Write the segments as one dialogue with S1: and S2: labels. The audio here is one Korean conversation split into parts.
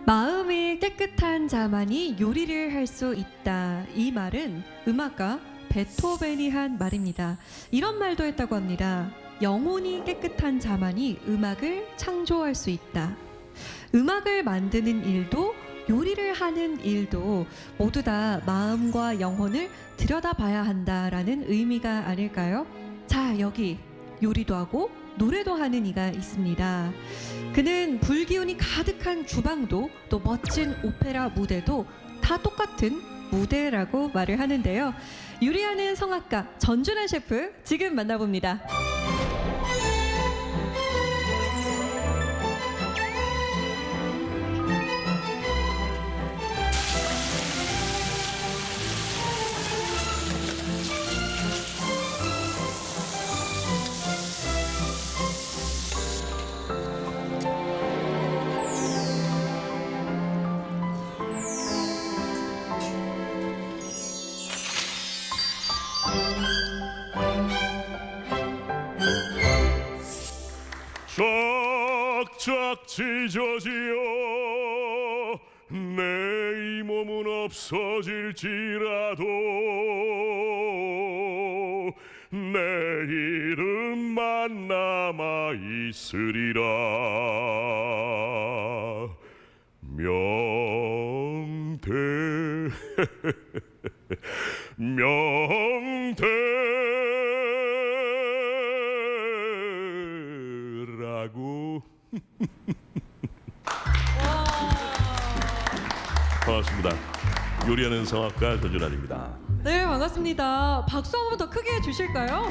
S1: 마음이 깨끗한 자만이 요리를 할 수 있다. 이 말은 음악가 베토벤이 한 말입니다. 이런 말도 했다고 합니다. 영혼이 깨끗한 자만이 음악을 창조할 수 있다. 음악을 만드는 일도 요리를 하는 일도 모두 다 마음과 영혼을 들여다봐야 한다라는 의미가 아닐까요? 자, 여기 요리도 하고 노래도 하는 이가 있습니다. 그는 불기운이 가득한 주방도 또 멋진 오페라 무대도 다 똑같은 무대라고 말을 하는데요. 요리하는 성악가 전준환 셰프 지금 만나봅니다.
S2: 쫙쫙 찢어지어 내 이 몸은 없어질지라도 내 이름만 남아 있으리라. 명태 명태라고. 반갑습니다. 요리하는 성악가 전준환입니다.
S1: 네, 반갑습니다. 박수 한 번 더 크게 해주실까요?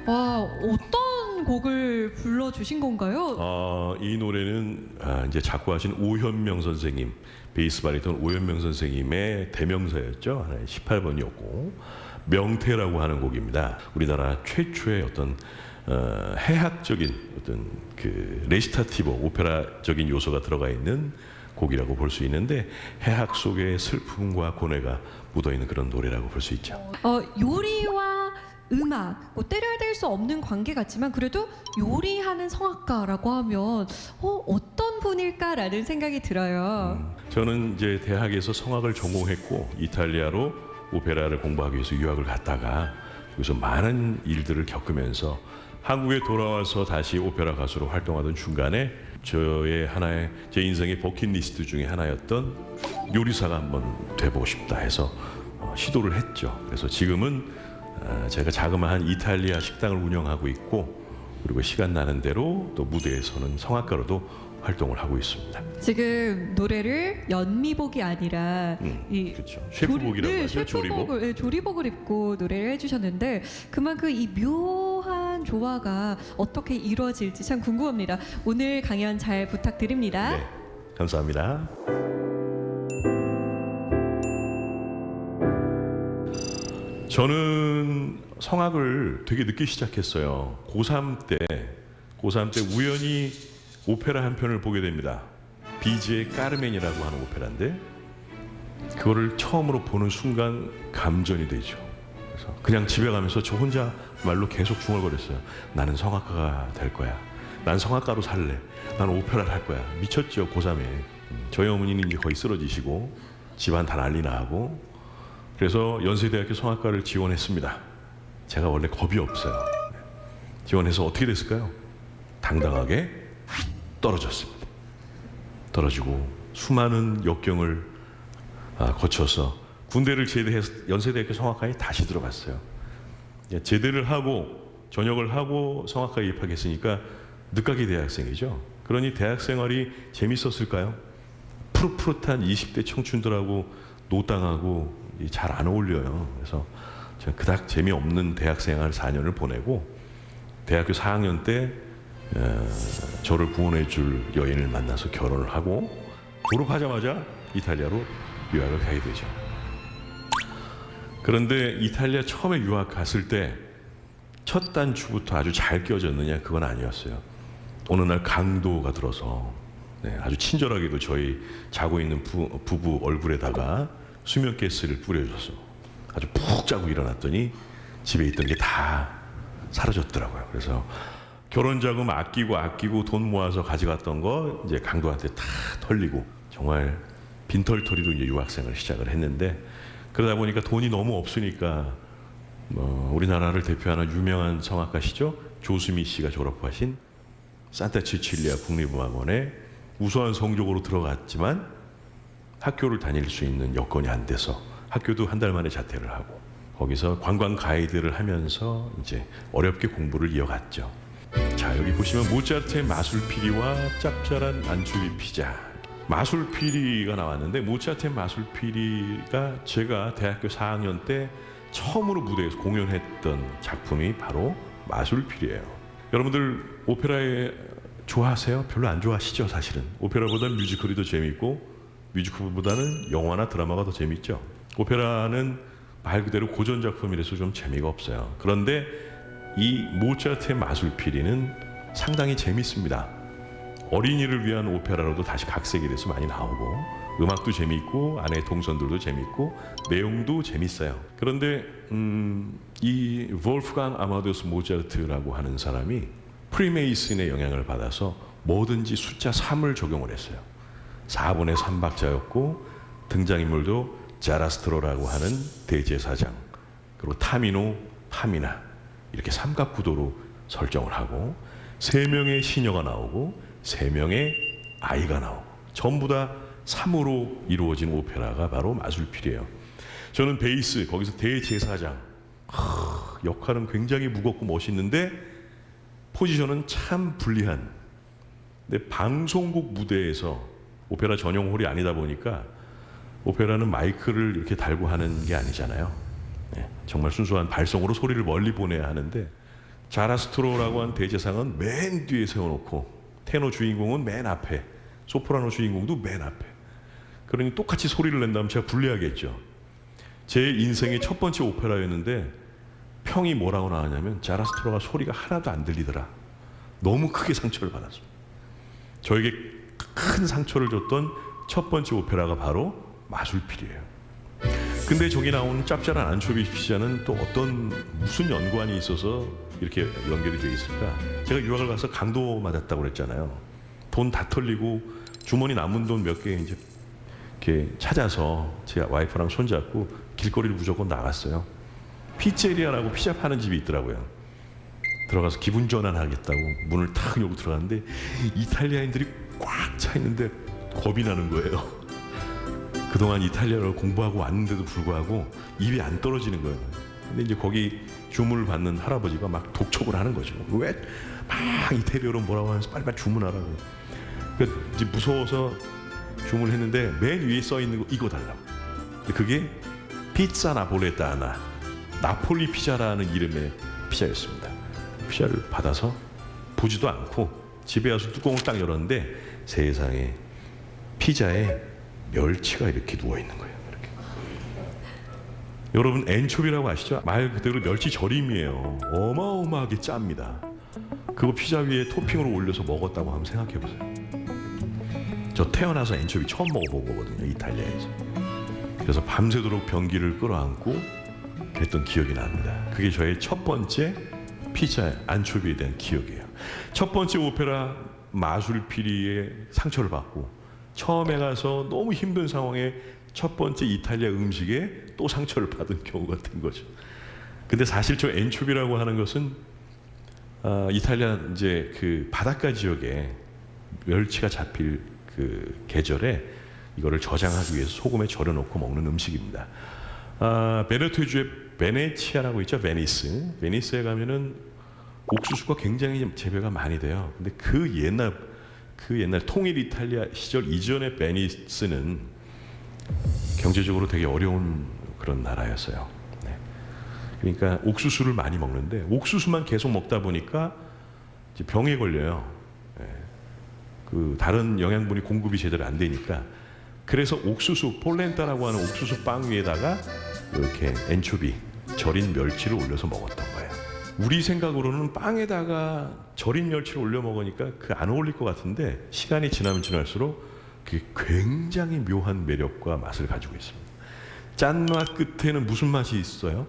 S1: 와, 어떤 곡을 불러주신 건가요?
S2: 이 노래는 이제 작곡하신 오현명 선생님, 베이스 바리톤 오현명 선생님의 대명사였죠. 하나의 18번이었고 명태라고 하는 곡입니다. 우리나라 최초의 어떤 해학적인 어떤 그 레시타티보 오페라적인 요소가 들어가 있는 곡이라고 볼 수 있는데 해학 속의 슬픔과 고뇌가 묻어 있는 그런 노래라고 볼 수 있죠.
S1: 요리와 음악, 뭐 때려야 될 수 없는 관계 같지만 그래도 요리하는 성악가라고 하면 어떤 분일까라는 생각이 들어요.
S2: 저는 이제 대학에서 성악을 전공했고 이탈리아로 오페라를 공부하기 위해서 유학을 갔다가 여기서 많은 일들을 겪으면서 한국에 돌아와서 다시 오페라 가수로 활동하던 중간에 저의 하나의 제 인생의 버킷리스트 중에 하나였던 요리사가 한번 돼보고 싶다 해서 시도를 했죠. 그래서 지금은 제가 자그마한 이탈리아 식당을 운영하고 있고 그리고 시간 나는 대로 또 무대에서는 성악가로도 활동을 하고 있습니다.
S1: 지금 노래를 연미복이 아니라
S2: 그렇죠. 셰프복이라고 하죠. 조리복.
S1: 조리복을 입고 노래를 해주셨는데 그만큼 이 묘한 조화가 어떻게 이루어질지 참 궁금합니다. 오늘 강연 잘 부탁드립니다.
S2: 네, 감사합니다. 저는 성악을 되게 늦게 시작했어요. 고3 때 우연히 오페라 한 편을 보게 됩니다. 비지의 까르멘이라고 하는 오페라인데 그거를 처음으로 보는 순간 감전이 되죠. 그래서 그냥 집에 가면서 저 혼자 말로 계속 중얼거렸어요. 나는 성악가가 될 거야. 난 성악가로 살래. 난 오페라를 할 거야. 미쳤죠, 고3에. 저희 어머니는 이제 거의 쓰러지시고 집안 다 난리 나고 그래서 연세대학교 성악과를 지원했습니다. 제가 원래 겁이 없어요. 지원해서 어떻게 됐을까요? 당당하게 떨어졌습니다. 떨어지고 수많은 역경을 거쳐서 군대를 제대해서 연세대학교 성악과에 다시 들어갔어요. 제대를 하고 전역을 하고 성악과에 입학했으니까 늦가기 대학생이죠. 그러니 대학 생활이 재밌었을까요? 푸릇푸릇한 20대 청춘들하고 노땅하고 잘 안 어울려요. 그래서 제가 그닥 재미없는 대학 생활 4년을 보내고 대학교 4학년 때 저를 구원해 줄 여인을 만나서 결혼을 하고 졸업하자마자 이탈리아로 유학을 가게 되죠. 그런데 이탈리아 처음에 유학 갔을 때 첫 단추부터 아주 잘 끼워졌느냐 그건 아니었어요. 어느 날 강도가 들어서 아주 친절하게도 저희 자고 있는 부부 얼굴에다가 수면가스를 뿌려줘서 아주 푹 자고 일어났더니 집에 있던 게 다 사라졌더라고요. 그래서 결혼 자금 아끼고 돈 모아서 가져갔던 거 이제 강도한테 다 털리고 정말 빈털터리로 이제 유학생을 시작을 했는데 그러다 보니까 돈이 너무 없으니까 우리나라를 대표하는 유명한 성악가시죠 조수미 씨가 졸업하신 산타치칠리아 국립음악원에 우수한 성적으로 들어갔지만 학교를 다닐 수 있는 여건이 안 돼서 학교도 한 달 만에 자퇴를 하고 거기서 관광 가이드를 하면서 이제 어렵게 공부를 이어갔죠. 자, 여기 보시면 모차르트의 마술피리와 짭짤한 안초비 피자. 마술피리가 나왔는데 모차르트의 마술피리가 제가 대학교 4학년 때 처음으로 무대에서 공연했던 작품이 바로 마술피리예요. 여러분들 오페라에 좋아하세요? 별로 안 좋아하시죠, 사실은. 오페라보다는 뮤지컬이 더 재밌고 뮤지컬보다는 영화나 드라마가 더 재밌죠. 오페라는 말 그대로 고전 작품이라서 좀 재미가 없어요. 그런데 이 모차르트의 마술피리는 상당히 재밌습니다. 어린이를 위한 오페라로도 다시 각색이 돼서 많이 나오고 음악도 재밌고 안에 동선들도 재밌고 내용도 재밌어요. 그런데 이 볼프강 아마데우스 모차르트라고 하는 사람이 프리메이슨의 영향을 받아서 뭐든지 숫자 3을 적용을 했어요. 4분의 3박자였고 등장인물도 자라스트로라고 하는 대제사장 그리고 타미노, 파미나 이렇게 삼각구도로 설정을 하고 3명의 시녀가 나오고 3명의 아이가 나오고 전부 다 3으로 이루어진 오페라가 바로 마술피리예요. 저는 베이스 거기서 대제사장 역할은 굉장히 무겁고 멋있는데 포지션은 참 불리한. 근데 방송국 무대에서 오페라 전용 홀이 아니다 보니까 오페라는 마이크를 이렇게 달고 하는 게 아니잖아요. 네, 정말 순수한 발성으로 소리를 멀리 보내야 하는데 자라스트로라고 한 대제상은 맨 뒤에 세워놓고 테너 주인공은 맨 앞에 소프라노 주인공도 맨 앞에. 그러니 똑같이 소리를 낸다면 제가 불리하겠죠. 제 인생의 첫 번째 오페라였는데 평이 뭐라고 나왔냐면 자라스트로가 소리가 하나도 안 들리더라. 너무 크게 상처를 받았습니다. 저에게 큰 상처를 줬던 첫 번째 오페라가 바로 마술피리예요. 근데 저기 나오는 짭짤한 안초비 피자는 또 무슨 연관이 있어서 이렇게 연결이 되어 있을까? 제가 유학을 가서 강도 맞았다고 그랬잖아요. 돈 다 털리고 주머니 남은 돈 몇 개 이제 이렇게 찾아서 제 와이프랑 손잡고 길거리를 무조건 나갔어요. 피체리아라고 피자 파는 집이 있더라고요. 들어가서 기분 전환하겠다고 문을 탁 열고 들어갔는데 이탈리아인들이 꽉 차 있는데 겁이 나는 거예요. 그동안 이탈리아를 공부하고 왔는데도 불구하고 입이 안 떨어지는 거예요. 근데 이제 거기 주문을 받는 할아버지가 막 독촉을 하는 거죠. 왜 막 이태리어로 뭐라고 하면서 빨리빨리 주문하라고. 그러니까 이제 무서워서 주문을 했는데 맨 위에 써 있는 거 이거 달라고. 그게 피자 나폴레타나 나폴리 피자라는 이름의 피자였습니다. 피자를 받아서 보지도 않고 집에 와서 뚜껑을 딱 열었는데 세상에 피자에 멸치가 이렇게 누워 있는 거예요. 이렇게. 여러분 엔초비라고 아시죠? 말 그대로 멸치 절임이에요. 어마어마하게 짭니다. 그거 피자 위에 토핑으로 올려서 먹었다고 한번 생각해 보세요. 저 태어나서 엔초비 처음 먹어본 거거든요, 이탈리아에서. 그래서 밤새도록 변기를 끌어안고 했던 기억이 납니다. 그게 저의 첫 번째 피자 안초비에 대한 기억이에요. 첫 번째 오페라 마술피리에 상처를 받고 처음에 가서 너무 힘든 상황에 첫 번째 이탈리아 음식에 또 상처를 받은 경우가 된 거죠. 근데 사실 저 엔초비라고 하는 것은 이탈리아 이제 그 바닷가 지역에 멸치가 잡힐 그 계절에 이거를 저장하기 위해서 소금에 절여놓고 먹는 음식입니다. 베네토주의 베네치아라고 있죠. 베니스에 가면은 옥수수가 굉장히 재배가 많이 돼요. 근데 그 옛날 통일 이탈리아 시절 이전의 베니스는 경제적으로 되게 어려운 그런 나라였어요. 네. 그러니까 옥수수를 많이 먹는데 옥수수만 계속 먹다 보니까 이제 병에 걸려요. 네. 그 다른 영양분이 공급이 제대로 안 되니까 그래서 옥수수 폴렌타라고 하는 옥수수 빵 위에다가 이렇게 엔초비 절인 멸치를 올려서 먹었던 거예요. 우리 생각으로는 빵에다가 절인 멸치를 올려 먹으니까 그 안 어울릴 것 같은데 시간이 지나면 지날수록 그게 굉장히 묘한 매력과 맛을 가지고 있습니다. 짠맛 끝에는 무슨 맛이 있어요?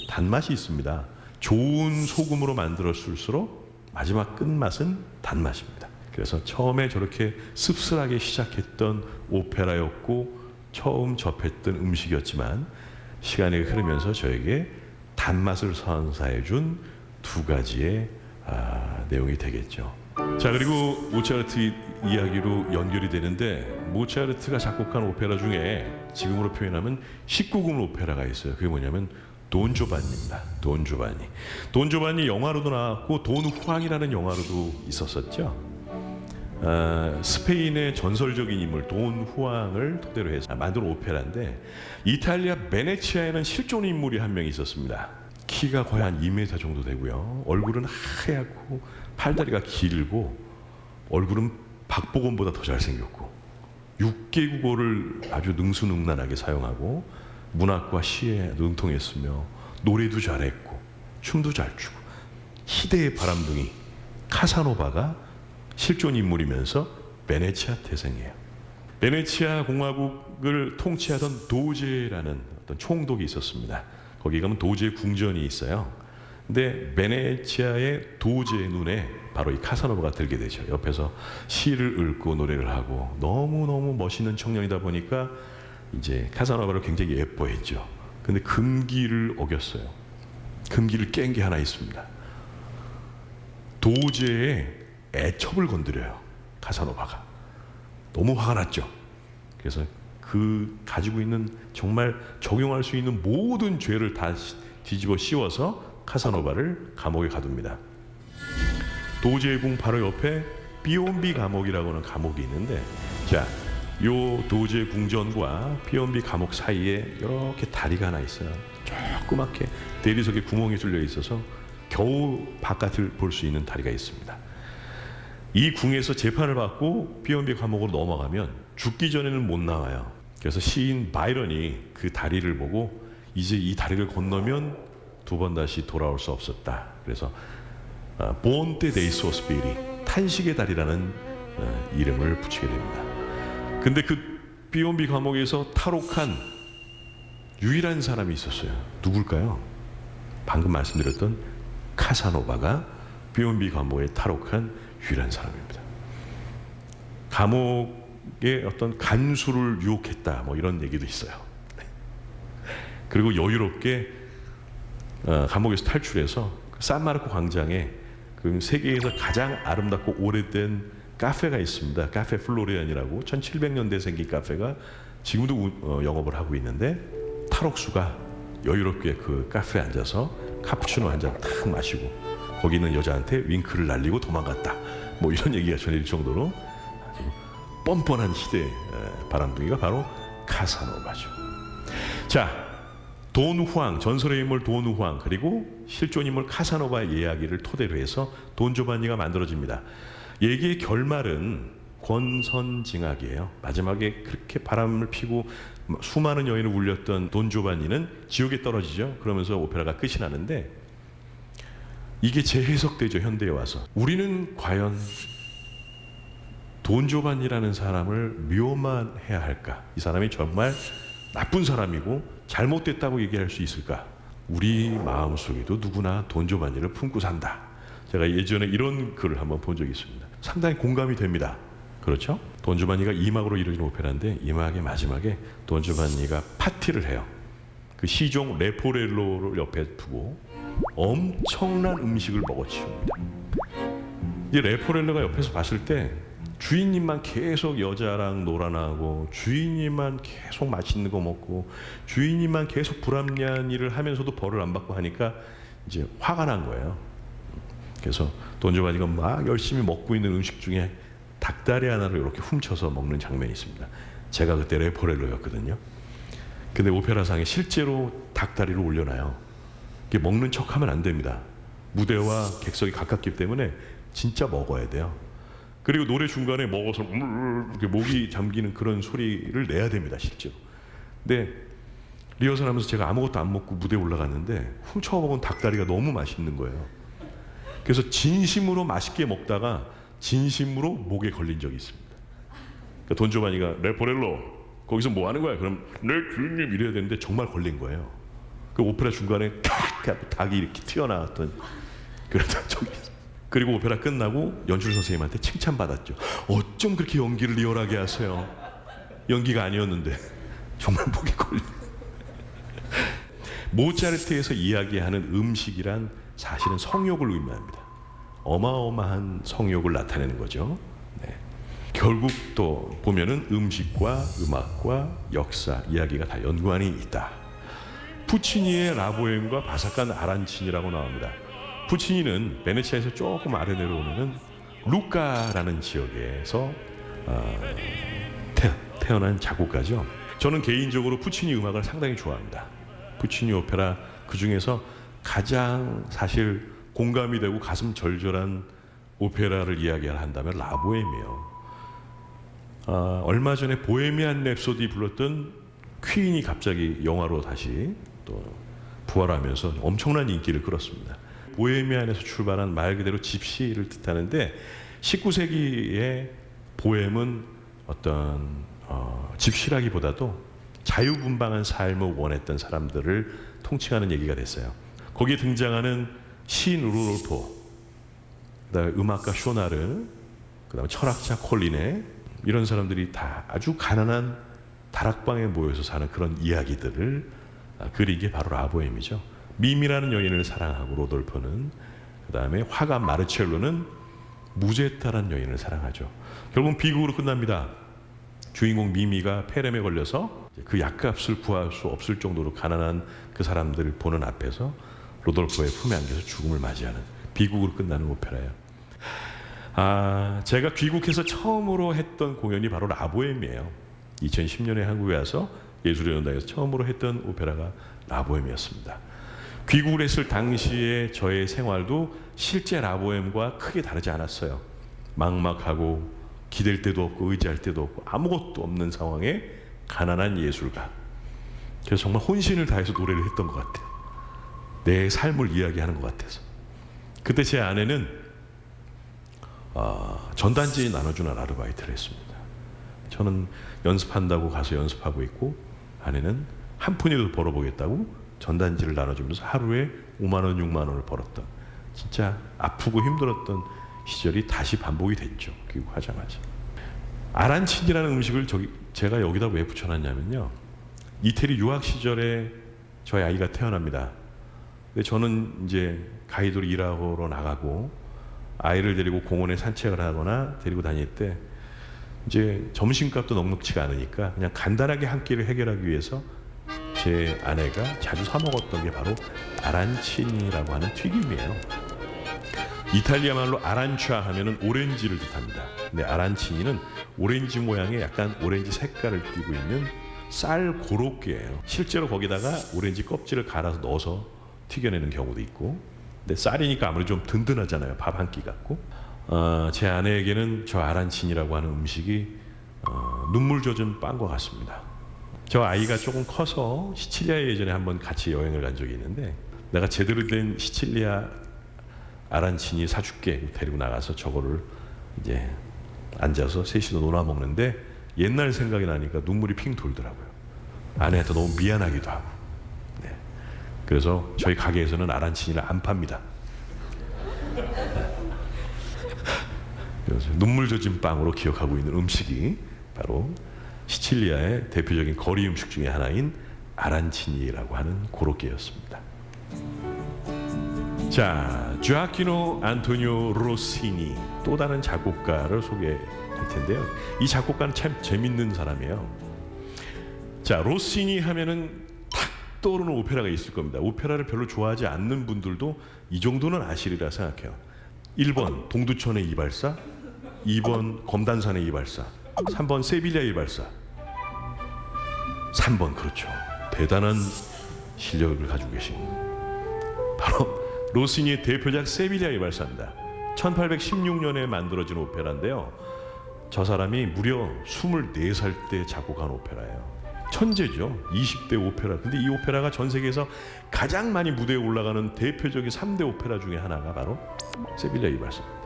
S2: 단맛이 있습니다. 좋은 소금으로 만들었을수록 마지막 끝맛은 단맛입니다. 그래서 처음에 저렇게 씁쓸하게 시작했던 오페라였고 처음 접했던 음식이었지만 시간이 흐르면서 저에게 단맛을 선사해 준 두 가지의 내용이 되겠죠. 자, 그리고 모차르트 이야기로 연결이 되는데 모차르트가 작곡한 오페라 중에 지금으로 표현하면 19금 오페라가 있어요. 그게 뭐냐면 돈 조반니입니다. 돈 조반니. 돈 조반니 영화로도 나왔고 돈 후앙이라는 영화로도 있었었죠. 스페인의 전설적인 인물 돈 후앙을 토대로 해서 만든 오페라인데 이탈리아 베네치아에는 실존 인물이 한 명 있었습니다. 키가 거의 한 2m 정도 되고요. 얼굴은 하얗고 팔다리가 길고 얼굴은 박보검보다 더 잘생겼고 6개 국어를 아주 능수능란하게 사용하고 문학과 시에 능통했으며 노래도 잘했고 춤도 잘 추고 희대의 바람둥이 카사노바가 실존 인물이면서 베네치아 태생이에요. 베네치아 공화국을 통치하던 도제라는 어떤 총독이 있었습니다. 거기 가면 도제 궁전이 있어요. 근데 베네치아의 도제의 눈에 바로 이 카사노바가 들게 되죠. 옆에서 시를 읽고 노래를 하고 너무너무 멋있는 청년이다 보니까 이제 카사노바를 굉장히 예뻐했죠. 근데 금기를 어겼어요. 금기를 깬 게 하나 있습니다. 도제의 애첩을 건드려요. 카사노바가. 너무 화가 났죠. 그래서 그 가지고 있는 정말 적용할 수 있는 모든 죄를 다 뒤집어 씌워서 카사노바를 감옥에 가둡니다. 도제의 궁 바로 옆에 비욘비 감옥이라고 하는 감옥이 있는데 자, 요 도제 궁전과 비욘비 감옥 사이에 이렇게 다리가 하나 있어요. 조그맣게 대리석에 구멍이 뚫려 있어서 겨우 바깥을 볼 수 있는 다리가 있습니다. 이 궁에서 재판을 받고 비욘비 감옥으로 넘어가면 죽기 전에는 못 나와요. 그래서 시인 바이런이 그 다리를 보고 이제 이 다리를 건너면 두 번 다시 돌아올 수 없었다. 그래서 본테 데이 소스피리 탄식의 다리라는 이름을 붙이게 됩니다. 근데 그 비욘비 감옥에서 탈옥한 유일한 사람이 있었어요. 누굴까요? 방금 말씀드렸던 카사노바가 비욘비 감옥에 탈옥한 유일한 사람입니다. 감옥의 어떤 간수를 유혹했다 뭐 이런 얘기도 있어요. 그리고 여유롭게 감옥에서 탈출해서 산마르코 광장에 그 세계에서 가장 아름답고 오래된 카페가 있습니다. 카페 플로리안이라고 1700년대에 생긴 카페가 지금도 영업을 하고 있는데 탈옥수가 여유롭게 그 카페에 앉아서 카푸치노 한 잔 탁 마시고 거기 있는 여자한테 윙크를 날리고 도망갔다. 뭐 이런 얘기가 전해질 정도로 아주 뻔뻔한 시대의 바람둥이가 바로 카사노바죠. 자, 돈 후앙, 전설의 인물 돈 후앙 그리고 실존 인물 카사노바의 이야기를 토대로 해서 돈 조반니가 만들어집니다. 얘기의 결말은 권선징악이에요. 마지막에 그렇게 바람을 피고 수많은 여인을 울렸던 돈 조반니는 지옥에 떨어지죠. 그러면서 오페라가 끝이 나는데 이게 재해석되죠. 현대에 와서. 우리는 과연 돈 조반니라는 사람을 묘만해야 할까? 이 사람이 정말 나쁜 사람이고 잘못됐다고 얘기할 수 있을까? 우리 마음속에도 누구나 돈 조반니를 품고 산다. 제가 예전에 이런 글을 한번 본 적이 있습니다. 상당히 공감이 됩니다. 그렇죠? 돈 조반니가 2막으로 이루어진 오페라인데 2막의 마지막에 돈 조반니가 파티를 해요. 그 시종 레포렐로를 옆에 두고 엄청난 음식을 먹어치웁니다. 이 레포렐로가 옆에서 봤을 때 주인님만 계속 여자랑 놀아나고 주인님만 계속 맛있는 거 먹고 주인님만 계속 불합리한 일을 하면서도 벌을 안 받고 하니까 이제 화가 난 거예요. 그래서 돈 조반니가 막 열심히 먹고 있는 음식 중에 닭다리 하나를 이렇게 훔쳐서 먹는 장면이 있습니다. 제가 그때 레포렐로였거든요. 근데 오페라상에 실제로 닭다리를 올려놔요. 이게 먹는 척하면 안 됩니다. 무대와 객석이 가깝기 때문에 진짜 먹어야 돼요. 그리고 노래 중간에 먹어서 이렇게 목이 잠기는 그런 소리를 내야 됩니다, 실제로. 근데 리허설하면서 제가 아무것도 안 먹고 무대에 올라갔는데 훔쳐먹은 닭다리가 너무 맛있는 거예요. 그래서 진심으로 맛있게 먹다가 진심으로 목에 걸린 적이 있습니다. 그러니까 돈 조반니가 레포렐로 거기서 뭐 하는 거야? 그럼 네 주인님 이래야 되는데 정말 걸린 거예요. 그 오페라 중간에 탁 닭이 이렇게 튀어나왔던 그런 적이 있어요. 그리고 오페라 끝나고 연출 선생님한테 칭찬받았죠. 어쩜 그렇게 연기를 리얼하게 하세요. 연기가 아니었는데 정말 목이 걸려. 모차르트에서 이야기하는 음식이란 사실은 성욕을 의미합니다. 어마어마한 성욕을 나타내는 거죠. 네. 결국 또 보면은 음식과 음악과 역사, 이야기가 다 연관이 있다. 푸치니의 라보엠과 바삭한 아란치니라고 나옵니다. 푸치니는 베네치아에서 조금 아래 내려오면은 루카라는 지역에서 태어난 작곡가죠. 저는 개인적으로 푸치니 음악을 상당히 좋아합니다. 푸치니 오페라 그 중에서 가장 사실 공감이 되고 가슴 절절한 오페라를 이야기한다면 라보엠이에요. 얼마 전에 보헤미안 랩소디 불렀던 퀸이 갑자기 영화로 다시 또 부활하면서 엄청난 인기를 끌었습니다. 보헤미안에서 출발한 말 그대로 집시를 뜻하는데 19세기의 보헤미은 어떤 집시라기보다도 자유분방한 삶을 원했던 사람들을 통칭하는 얘기가 됐어요. 거기에 등장하는 시인 루돌포, 그다음에 음악가 쇼나르, 그다음에 철학자 콜리네, 이런 사람들이 다 아주 가난한 다락방에 모여서 사는 그런 이야기들을 그린 게 바로 라보엠이죠. 미미라는 여인을 사랑하고 로돌포는, 그다음에 화가 마르첼로는 무제타라는 여인을 사랑하죠. 결국 비극으로 끝납니다. 주인공 미미가 폐렴에 걸려서 그 약값을 구할 수 없을 정도로 가난한 그 사람들을 보는 앞에서 로돌포의 품에 안겨서 죽음을 맞이하는 비극으로 끝나는 오페라예요. 제가 귀국해서 처음으로 했던 공연이 바로 라보엠이에요. 2010년에 한국에 와서 예술의 연당에서 처음으로 했던 오페라가 라보엠이었습니다. 귀국을 했을 당시에 저의 생활도 실제 라보엠과 크게 다르지 않았어요. 막막하고 기댈 데도 없고 의지할 데도 없고 아무것도 없는 상황에 가난한 예술가. 그래서 정말 혼신을 다해서 노래를 했던 것 같아요. 내 삶을 이야기하는 것 같아서. 그때 제 아내는 전단지 나눠주는 아르바이트를 했습니다. 저는 연습한다고 가서 연습하고 있고, 아내는 한 푼이라도 벌어보겠다고 전단지를 나눠주면서 하루에 5만 원, 6만 원을 벌었던, 진짜 아프고 힘들었던 시절이 다시 반복이 됐죠. 귀국하자마자. 아란치니라는 음식을 제가 여기다 왜 붙여놨냐면요, 이태리 유학 시절에 저희 아이가 태어납니다. 근데 저는 이제 가이드로 일하러 나가고 아이를 데리고 공원에 산책을 하거나 데리고 다닐 때 이제 점심값도 넉넉치가 않으니까 그냥 간단하게 한 끼를 해결하기 위해서 제 아내가 자주 사 먹었던 게 바로 아란치니라고 하는 튀김이에요. 이탈리아 말로 아란추아 하면은 오렌지를 뜻합니다. 근데 아란치니는 오렌지 모양의 약간 오렌지 색깔을 띠고 있는 쌀 고로케예요. 실제로 거기다가 오렌지 껍질을 갈아서 넣어서 튀겨내는 경우도 있고, 근데 쌀이니까 아무래도 좀 든든하잖아요. 밥 한 끼 같고. 제 아내에게는 저 아란치니라고 하는 음식이 눈물 젖은 빵과 같습니다. 저 아이가 조금 커서 시칠리아에 예전에 한번 같이 여행을 간 적이 있는데, 내가 제대로 된 시칠리아 아란치니 사줄게 데리고 나가서 저거를 이제 앉아서 셋이서 놀아 먹는데 옛날 생각이 나니까 눈물이 핑 돌더라고요. 아내한테 너무 미안하기도 하고. 네. 그래서 저희 가게에서는 아란치니를 안 팝니다. 그래서 눈물 젖은 빵으로 기억하고 있는 음식이 바로 시칠리아의 대표적인 거리 음식 중에 하나인 아란치니라고 하는 고로케였습니다. 자, 주아키노 안토니오 로시니, 또 다른 작곡가를 소개할 텐데요. 이 작곡가는 참 재밌는 사람이에요. 자, 로시니 하면은 탁 떠오르는 오페라가 있을 겁니다. 오페라를 별로 좋아하지 않는 분들도 이 정도는 아시리라 생각해요. 1번 동두천의 이발사, 2번 검단산의 이발사, 3번 세빌리아 이발사, 3번 그렇죠. 대단한 실력을 가지고 계신 바로 로시니의 대표작 세빌리아 이발사입니다. 1816년에 만들어진 오페라인데요. 저 사람이 무려 24살 때 작곡한 오페라예요. 천재죠. 20대 오페라. 근데 이 오페라가 전 세계에서 가장 많이 무대에 올라가는 대표적인 3대 오페라 중에 하나가 바로 세빌리아 이발사입니다.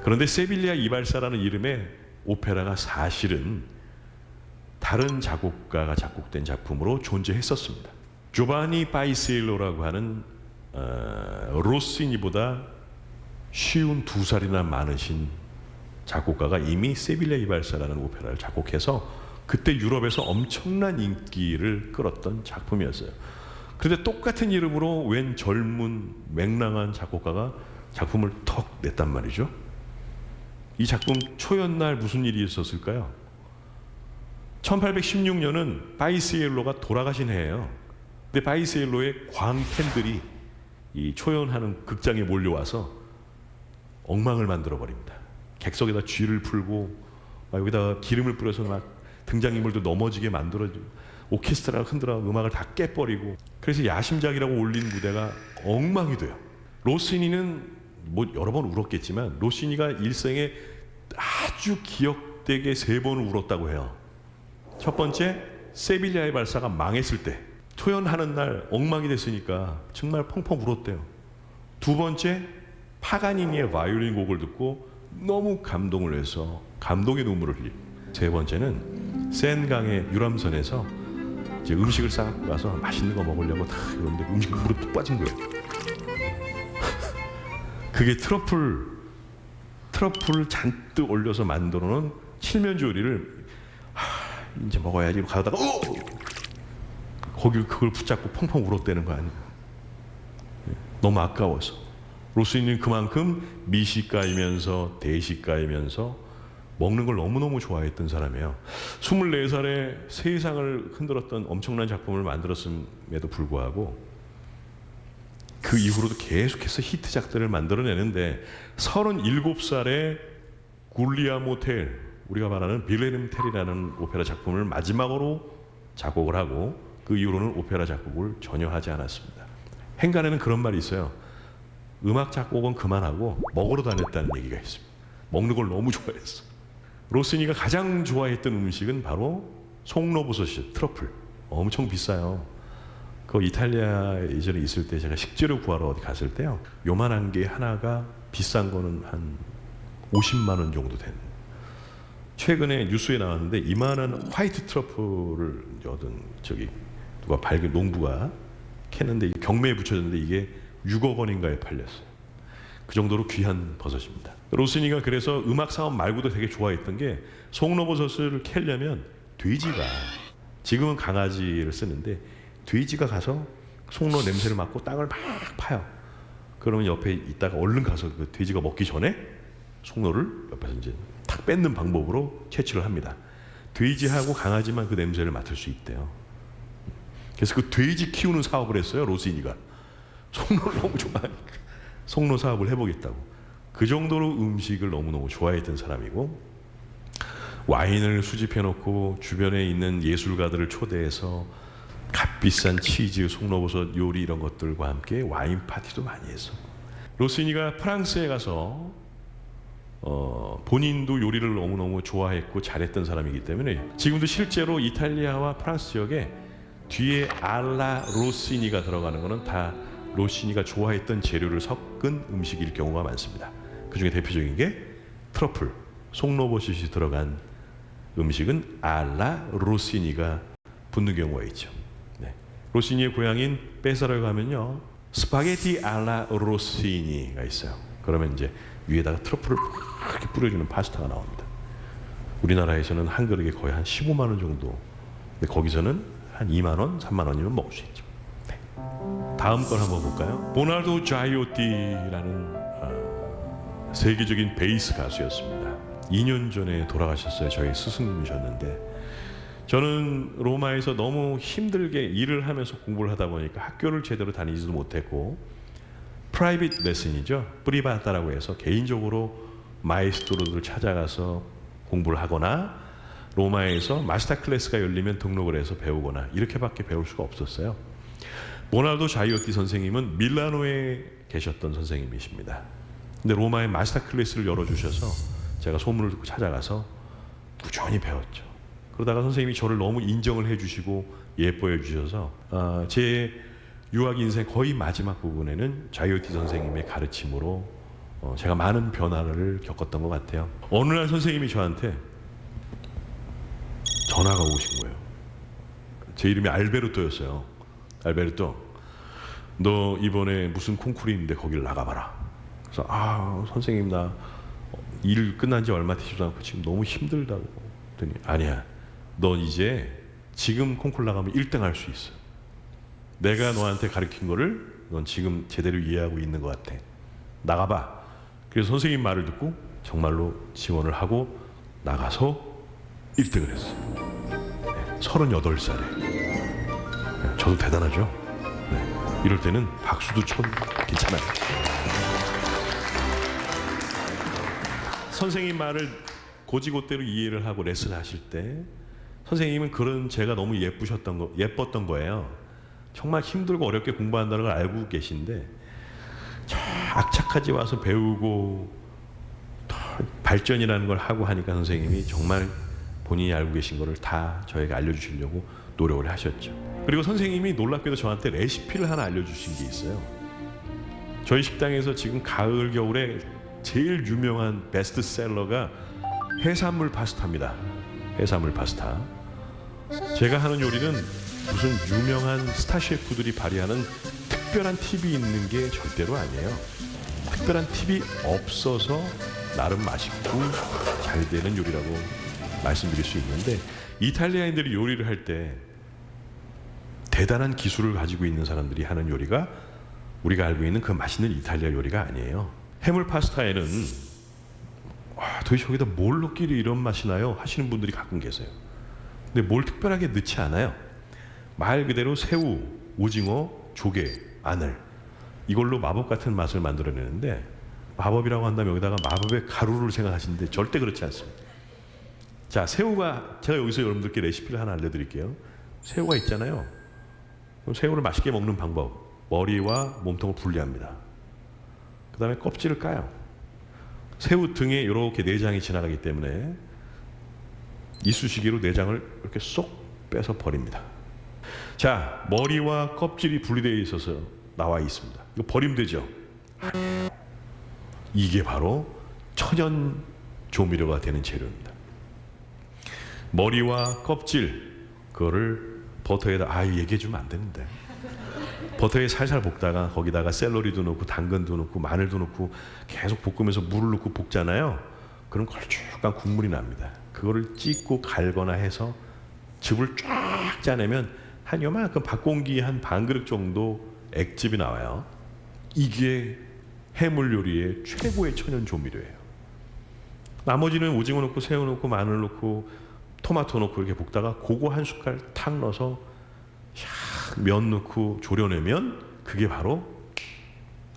S2: 그런데 세빌리아 이발사라는 이름의 오페라가 사실은 다른 작곡가가 작곡된 작품으로 존재했었습니다. 조바니 파이셀로라고 하는 로시니보다 52살이나 많으신 작곡가가 이미 세빌야 이발사라는 오페라를 작곡해서 그때 유럽에서 엄청난 인기를 끌었던 작품이었어요. 그런데 똑같은 이름으로 웬 젊은 맹랑한 작곡가가 작품을 턱 냈단 말이죠. 이 작품 초연날 무슨 일이 있었을까요? 1816년은 바이시엘로가 돌아가신 해예요. 근데 바이시엘로의 광팬들이 이 초연하는 극장에 몰려와서 엉망을 만들어 버립니다. 객석에다 쥐를 풀고 여기다가 기름을 뿌려서 막 등장인물도 넘어지게 만들어주고 오케스트라를 흔들어 음악을 다 깨버리고, 그래서 야심작이라고 올린 무대가 엉망이 돼요. 로시니는 뭐 여러 번 울었겠지만 로시니가 일생에 아주 기억되게 3번 울었다고 해요. 첫 번째, 세빌야의 발사가 망했을 때 초연하는 날 엉망이 됐으니까 정말 펑펑 울었대요. 두 번째, 파가니니의 바이올린 곡을 듣고 너무 감동을 해서 감동의 눈물을 흘리고, 세 번째는 센강의 유람선에서 이제 음식을 싸갖고 가서 맛있는 거 먹으려고 다 이러는데 음식이 물에 뚝 빠진 거예요. 그게 트러플 잔뜩 올려서 만들어 놓은 칠면조 요리를 이제 먹어야지 이러고 가다가 거기 그걸 붙잡고 펑펑 울었다는 거 아니에요. 너무 아까워서. 로스니는 그만큼 미식가이면서 대식가이면서 먹는 걸 너무너무 좋아했던 사람이에요. 24살에 세상을 흔들었던 엄청난 작품을 만들었음에도 불구하고 그 이후로도 계속해서 히트작들을 만들어내는데 37살에 굴리아모 텔, 우리가 말하는 빌헤름 텔이라는 오페라 작품을 마지막으로 작곡을 하고 그 이후로는 오페라 작곡을 전혀 하지 않았습니다. 행간에는 그런 말이 있어요. 음악 작곡은 그만하고 먹으러 다녔다는 얘기가 있습니다. 먹는 걸 너무 좋아했어. 로시니가 가장 좋아했던 음식은 바로 송로버섯이죠. 트러플. 엄청 비싸요. 그 이탈리아 예전에 있을 때 제가 식재료 구하러 어디 갔을 때요, 요만한 게 하나가 비싼 거는 한 50만 원 정도 되는. 최근에 뉴스에 나왔는데 이만한 화이트 트러플을 얻은 저기 누가 발견, 농부가 캐는데 경매에 붙여졌는데 이게 6억 원인가에 팔렸어요. 그 정도로 귀한 버섯입니다. 로시니가 그래서 음악 사업 말고도 되게 좋아했던 게 송로버섯을 캐려면 돼지가, 지금은 강아지를 쓰는데 돼지가 가서 송로 냄새를 맡고 땅을 막 파요. 그러면 옆에 있다가 얼른 가서 그 돼지가 먹기 전에 송로를 옆에서 이제 탁 뺏는 방법으로 채취를 합니다. 돼지하고 강아지만 그 냄새를 맡을 수 있대요. 그래서 그 돼지 키우는 사업을 했어요, 로시니가. 송로를 너무 좋아하니까 송로 사업을 해보겠다고. 그 정도로 음식을 너무너무 좋아했던 사람이고, 와인을 수집해놓고 주변에 있는 예술가들을 초대해서 값비싼 치즈, 송로버섯 요리 이런 것들과 함께 와인 파티도 많이 했어. 로시니가 프랑스에 가서 본인도 요리를 너무너무 좋아했고 잘했던 사람이기 때문에 지금도 실제로 이탈리아와 프랑스 지역에 뒤에 알라 로시니가 들어가는 것은 다 로시니가 좋아했던 재료를 섞은 음식일 경우가 많습니다. 그 중에 대표적인 게 트러플, 송로버섯이 들어간 음식은 알라 로시니가 붙는 경우가 있죠. 네. 로시니의 고향인 페사로에 가면요, 스파게티 알라 로시니가 있어요. 그러면 이제 위에다가 트러플을 이렇게 뿌려주는 파스타가 나옵니다. 우리나라에서는 한 그릇에 거의 한 15만 원 정도. 근데 거기서는 한 2만 원, 3만 원이면 먹을 수 있죠. 네. 다음 걸 한번 볼까요? 보나르도 자이오티라는 세계적인 베이스 가수였습니다. 2년 전에 돌아가셨어요. 저희 스승님이셨는데, 저는 로마에서 너무 힘들게 일을 하면서 공부를 하다 보니까 학교를 제대로 다니지도 못했고, 프라이빗 레슨이죠, 프리바타라고 해서 개인적으로 마에스트로를 찾아가서 공부를 하거나 로마에서 마스터 클래스가 열리면 등록을 해서 배우거나 이렇게밖에 배울 수가 없었어요. 보나르도 자이오티 선생님은 밀라노에 계셨던 선생님이십니다. 근데 로마에 마스터 클래스를 열어주셔서 제가 소문을 듣고 찾아가서 꾸준히 배웠죠. 그러다가 선생님이 저를 너무 인정을 해주시고 예뻐해 주셔서 제 유학 인생 거의 마지막 부분에는 자이오티 선생님의 가르침으로 제가 많은 변화를 겪었던 것 같아요. 어느 날 선생님이 저한테 전화가 오신 거예요. 제 이름이 알베르토였어요. 알베르토, 너 이번에 무슨 콩쿠르 있는데 거기를 나가봐라. 그래서 선생님 나 일 끝난 지 얼마 되지도 않고 지금 너무 힘들다고 그랬더니 아니야. 넌 이제 지금 콩쿨 나가면 1등 할 수 있어. 내가 너한테 가르친 거를 넌 지금 제대로 이해하고 있는 것 같아. 나가봐. 그래서 선생님 말을 듣고 정말로 지원을 하고 나가서 1등을 했어요. 38살에. 저도 대단하죠. 네. 이럴 때는 박수도 쳐 괜찮아요. 선생님 말을 고지고대로 이해를 하고 레슨을 하실 때 선생님은 그런 제가 너무 예뻤던 거예요. 정말 힘들고 어렵게 공부한다는 걸 알고 계신데 악착같이 와서 배우고 발전이라는 걸 하고 하니까 선생님이 정말 본인이 알고 계신 거를 다 저에게 알려주시려고 노력을 하셨죠. 그리고 선생님이 놀랍게도 저한테 레시피를 하나 알려주신 게 있어요. 저희 식당에서 지금 가을 겨울에 제일 유명한 베스트셀러가 해산물 파스타입니다. 해산물 파스타. 제가 하는 요리는 무슨 유명한 스타 셰프들이 발휘하는 특별한 팁이 있는 게 절대로 아니에요. 특별한 팁이 없어서 나름 맛있고 잘 되는 요리라고 말씀드릴 수 있는데, 이탈리아인들이 요리를 할 때 대단한 기술을 가지고 있는 사람들이 하는 요리가 우리가 알고 있는 그 맛있는 이탈리아 요리가 아니에요. 해물 파스타에는 도대체 여기다 뭘 넣기를 이런 맛이 나요? 하시는 분들이 가끔 계세요. 근데 뭘 특별하게 넣지 않아요. 말 그대로 새우, 오징어, 조개, 마늘 이걸로 마법 같은 맛을 만들어내는데, 마법이라고 한다면 여기다가 마법의 가루를 생각하시는데 절대 그렇지 않습니다. 자, 새우가, 제가 여기서 여러분들께 레시피를 하나 알려드릴게요. 새우가 있잖아요. 그럼 새우를 맛있게 먹는 방법, 머리와 몸통을 분리합니다. 그 다음에 껍질을 까요. 새우 등에 이렇게 내장이 지나가기 때문에 이쑤시개로 내장을 이렇게 쏙 빼서 버립니다. 자, 머리와 껍질이 분리되어 있어서 나와 있습니다. 이거 버리면 되죠? 아니에요. 이게 바로 천연 조미료가 되는 재료입니다. 머리와 껍질, 그거를 버터에다, 얘기해주면 안 되는데, 버터에 살살 볶다가 거기다가 샐러리도 넣고 당근도 넣고 마늘도 넣고 계속 볶으면서 물을 넣고 볶잖아요. 그럼 걸쭉한 국물이 납니다. 그거를 찢고 갈거나 해서 즙을 쫙 짜내면 한 요만큼 밥공기 한 반 그릇 정도 액즙이 나와요. 이게 해물 요리의 최고의 천연 조미료예요. 나머지는 오징어 넣고 새우 넣고 마늘 넣고 토마토 넣고 이렇게 볶다가 그거 한 숟갈 탁 넣어서 면 넣고 졸여내면 그게 바로